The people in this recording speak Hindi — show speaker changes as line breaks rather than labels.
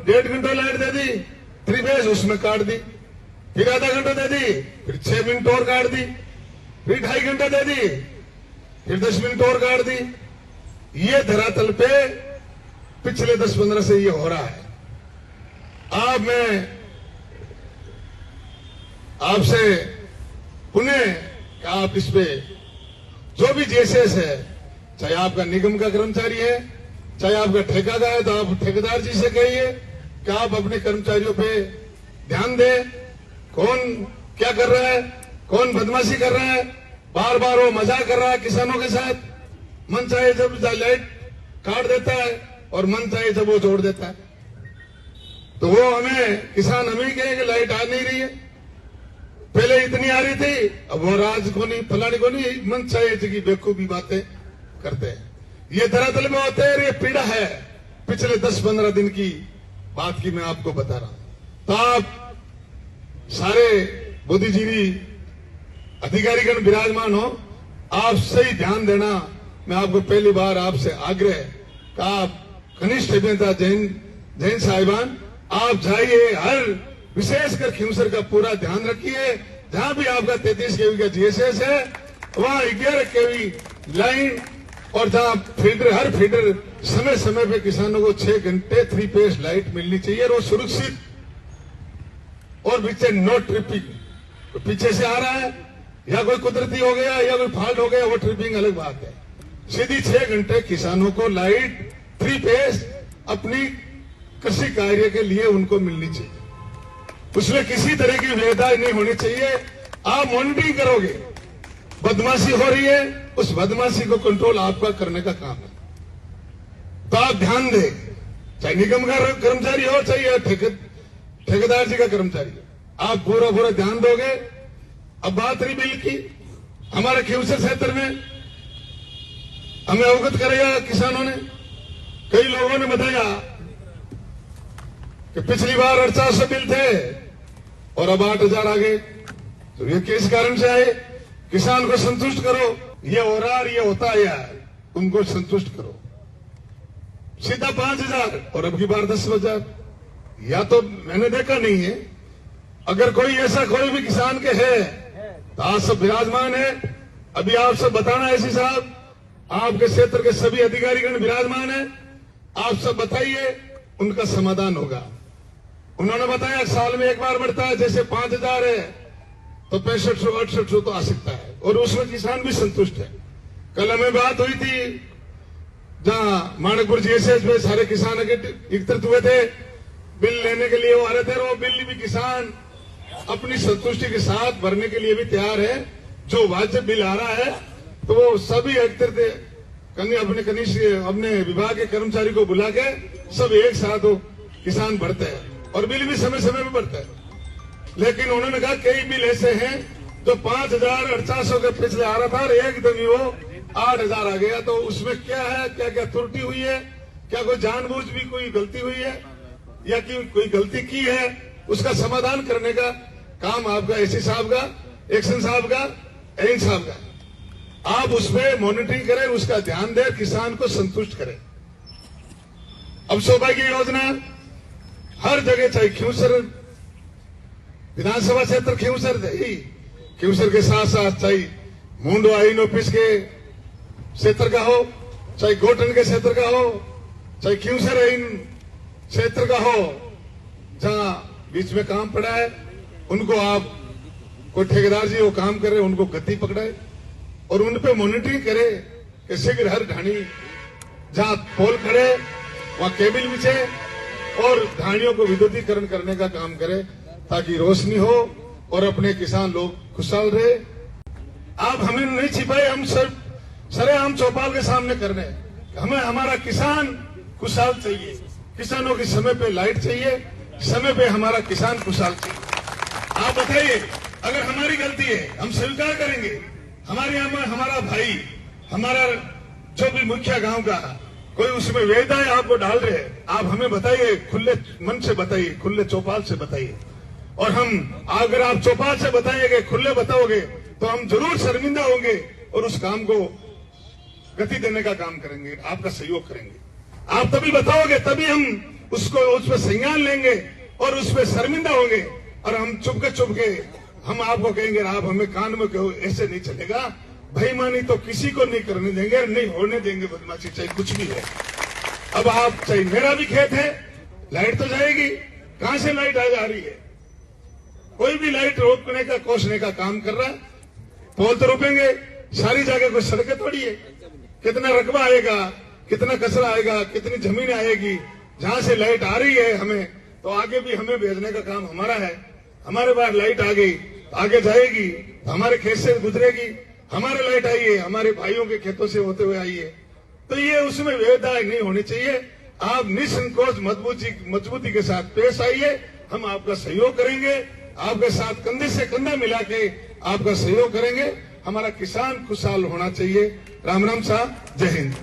1.5 घंटा लाइट दे दी, 3 फेज उसमें काट दी, फिर आधा घंटा दे दी, फिर 6 मिनट और काट दी, फिर 2.5 घंटा दे दी, फिर 10 मिनट और काट दी। ये धरातल पे पिछले 10-15 से ये हो रहा है। अब मैं आपसे पुनः आप इस पे जो भी जेसेस है, चाहे आपका निगम का कर्मचारी है, चाहे आपका ठेका का है, तो आप ठेकेदार जी से कहिए कि आप अपने कर्मचारियों पे ध्यान दें। कौन क्या कर रहा है, कौन बदमाशी कर रहा है, बार बार वो मजाक कर रहा है किसानों के साथ, मन चाहे जब लाइट काट देता है और मन चाहे जब वो जोड़ देता है। तो वो हमें किसान हमें कहे कि लाइट आ नहीं रही है, पहले इतनी आ रही थी, अब वो राज को नहीं, फलाने को नहीं, मन चाहे की बेवकूफी बातें करते हैं। ये धरातल में होते हैं, ये पीड़ा है पिछले 10-15 दिन की बात की मैं आपको बता रहा हूं। तो आप सारे बुद्धिजीवी अधिकारीगण विराजमान हो, आप सही ध्यान देना। मैं आपको पहली बार आपसे आग्रह का, आप कनिष्ठ अभियंता जैन साहिबान, आप जाइए, हर विशेषकर खिमसर का पूरा ध्यान रखिए। जहां भी आपका 33 केवी का जीएसएस है, वहां 11 केवी लाइन, और जहां फीडर, हर फीडर समय समय पे किसानों को 6 घंटे 3 फेज लाइट मिलनी चाहिए, और वो सुरक्षित, और पीछे नो ट्रिपिंग। पीछे से आ रहा है या कोई कुदरती हो गया या कोई फॉल्ट हो गया, वो ट्रिपिंग अलग बात है। सीधी 6 घंटे किसानों को लाइट 3 फेज अपनी कृषि कार्य के लिए उनको मिलनी चाहिए, उसमें किसी तरह की भेदभाव नहीं होनी चाहिए। आप मॉनिटरिंग करोगे, बदमाशी हो रही है, उस बदमाशी को कंट्रोल आपका करने का काम है। तो आप ध्यान दें, चाहे निगम का कर्मचारी हो, चाहे ठेकेदार जी का कर्मचारी हो, आप पूरा ध्यान दोगे। अब बात रही बिल की, हमारे खिमसर क्षेत्र में हमें अवगत करेगा किसानों ने, कई लोगों ने बताया कि पिछली बार 4800 बिल थे और अब 8000 आ गए। तो ये किस कारण से आए? किसान को संतुष्ट करो, ये हो रहा है, ये होता है यार, उनको संतुष्ट करो। सीधा 5000 और अब की बार 10,000। या तो मैंने देखा नहीं है, अगर कोई ऐसा कोई भी किसान के है तो आज सब विराजमान है। अभी आप सब बताना ऐसी साहब, आपके क्षेत्र के सभी अधिकारीगण विराजमान है, आप सब बताइए, उनका समाधान होगा। उन्होंने बताया साल में एक बार बढ़ता है, जैसे 5000 है तो 6500-6800 तो आ सकता है, और उसमें किसान भी संतुष्ट है। कल हमें बात हुई थी, जहां माणकपुर जीएसएस में सारे किसान एकत्रित हुए थे, बिल लेने के लिए वो आ रहे थे, और वो बिल भी किसान अपनी संतुष्टि के साथ भरने के लिए भी तैयार है। जो वाजिब बिल आ रहा है तो वो सभी एकत्रित अपने विभाग के कर्मचारी को बुला के सब एक साथ वो किसान भरते हैं, और बिल भी समय समय में भरता है। लेकिन उन्होंने कहा कई बिल ऐसे हैं जो 5000-4800 के पिछले आ रहा था, और एकदम ही वो 8000 आ गया। तो उसमें क्या है, क्या क्या त्रुटि हुई है, क्या कोई जानबूझ भी कोई गलती हुई है, या कि कोई गलती की है, उसका समाधान करने का काम आपका एसी साहब का, एक्शन साहब का, एन साहब का। आप उसमें मॉनिटरिंग करें, उसका ध्यान दें, किसान को संतुष्ट करें। अब सौभाग्य योजना हर जगह, चाहे खिमसर विधानसभा क्षेत्र खिमसर के साथ साथ चाहे मुंडो आइन ऑफिस के क्षेत्र का हो, चाहे गोटन के क्षेत्र का हो, चाहे खिमसर आइन क्षेत्र का हो, जहां बीच में काम पड़ा है, उनको आप, कोई ठेकेदार जी वो काम कर रहे, उनको गति पकड़ाए और उन पे मॉनिटरिंग करे कि शीघ्र हर ढाणी जहां पोल खड़े वहां केबल बिछे और ढाणियों को विद्युतीकरण करने का काम करे, ताकि रोशनी हो और अपने किसान लोग खुशहाल रहे। आप हमें नहीं छिपाए, हम सरेआम चौपाल के सामने कर रहे हैं। हमें हमारा किसान खुशहाल चाहिए, किसानों की समय पे लाइट चाहिए, समय पे हमारा किसान खुशहाल चाहिए। आप बताइए, अगर हमारी गलती है हम स्वीकार करेंगे। हमारा भाई, हमारा जो भी मुखिया गांव का, कोई उसमें वेदाएं आपको डाल रहे हैं, आप हमें बताइए, खुले मन से बताइए, खुले चौपाल से बताइए। और हम, अगर आप चौपाल से बताइएगा, खुले बताओगे, तो हम जरूर शर्मिंदा होंगे और उस काम को गति देने का काम करेंगे, आपका सहयोग करेंगे। आप तभी बताओगे, तभी हम उसको उस पर संज्ञान लेंगे और उस पर शर्मिंदा होंगे और हम चुपके हम आपको कहेंगे आप हमें कान में कहो, ऐसे नहीं चलेगा। बेईमानी तो किसी को नहीं करने देंगे, नहीं होने देंगे बदमाशी, चाहे कुछ भी है। अब आप चाहे मेरा भी खेत है, लाइट तो जाएगी, कहां से लाइट आ जा रही है? कोई भी लाइट रोकने का कोसने का काम कर रहा है, पोल तो रोकेंगे, सारी जगह कोई सड़कें थोड़ी है। कितना रकबा आएगा, कितना कचरा आएगा, कितनी जमीन आएगी, जहां से लाइट आ रही है हमें, तो आगे भी हमें भेजने का काम हमारा है। हमारे पास लाइट आ गई तो आगे जाएगी, तो हमारे खेत से गुजरेगी, हमारे लाइट आई है, हमारे भाइयों के खेतों से होते हुए आई है। तो ये उसमें विविधता नहीं होनी चाहिए। आप निसंकोच मजबूती के साथ पेश आइए, हम आपका सहयोग करेंगे, आपके साथ कंधे से कंधा मिला के आपका सहयोग करेंगे। हमारा किसान खुशहाल होना चाहिए। राम राम साहब, जय हिंद।